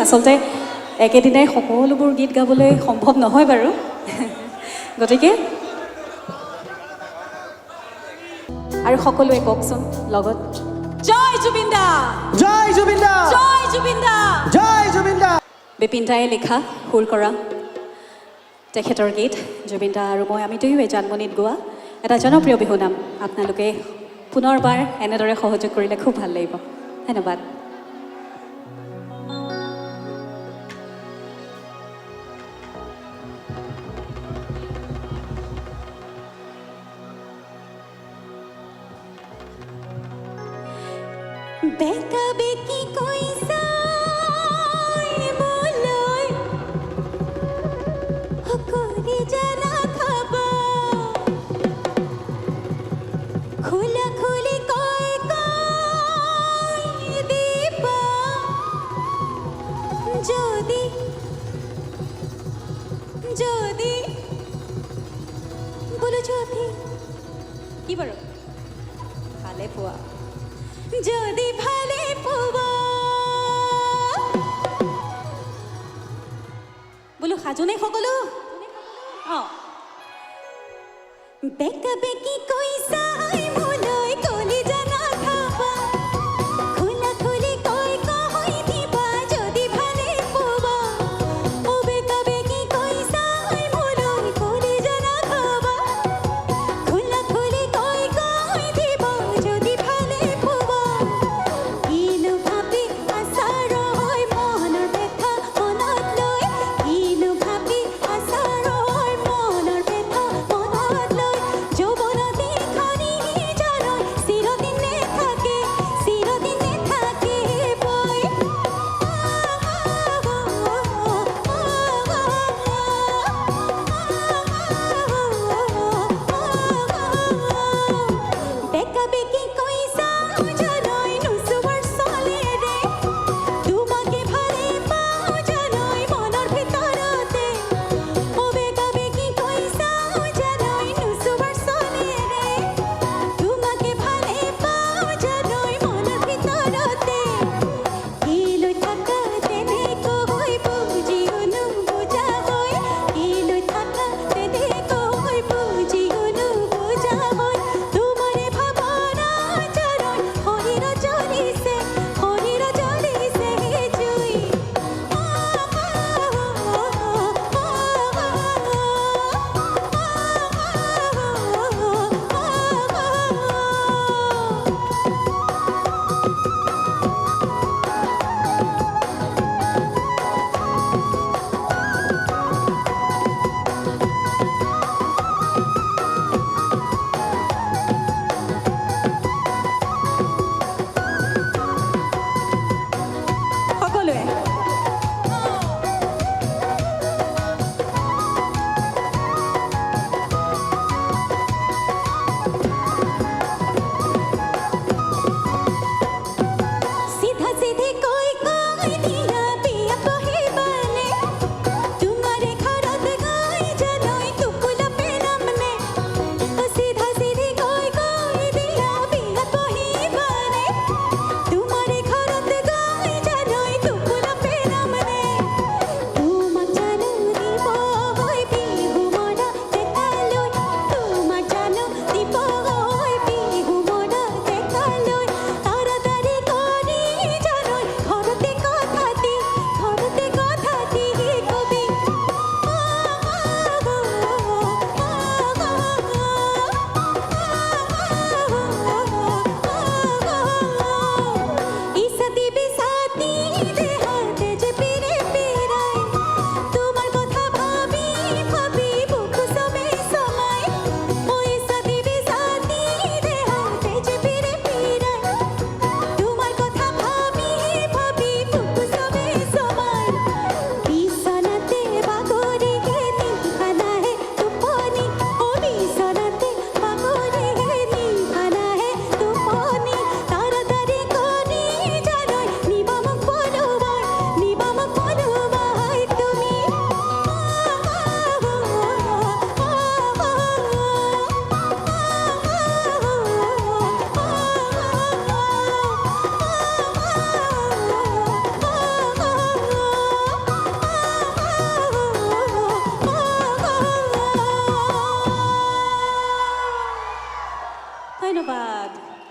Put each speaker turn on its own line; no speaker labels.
আচলতে একেদিনাই সকলোবোৰ গীত গাবলৈ সম্ভৱ নহয় বাৰু গতিকে আৰু সকলোৱে কওকচোন লগত জয় জুবিন দা
জয় জুবিন দা
জয় জুবিন দা
জয় জুবিন দা
বিপিন দায়ে লিখা সুৰ কৰা তেখেতৰ গীত জুবিন দা আৰু মই আমি দুয়োৱে জানমণিত গোৱা এটা জনপ্ৰিয় বিহু নাম আপোনালোকে পুনৰবাৰ এনেদৰে সহযোগ কৰিলে খুব ভাল লাগিব ধন্যবাদ बेका बेकी कोई साई बोलोय हकोरी जना खाबा खुला खुली कोई कोई दीपा जोदी जोदी बोलो जोदी की बरो भाले पुआ যদি ভালে পোৱা বোলো সাজুনে সকলো বেকা বেকি কৈছা মোলৈ কলি জানা খাবা খোলা খুলি কৈ কই দিবা যদি ভালে পোৱা ও বেকা বেকি কৈছা মোলৈ কলি জানা খাবা খোলা খুলি কৈ কই দিবা যদি ভালে যৌবনতে খানি ধন্যবাদ।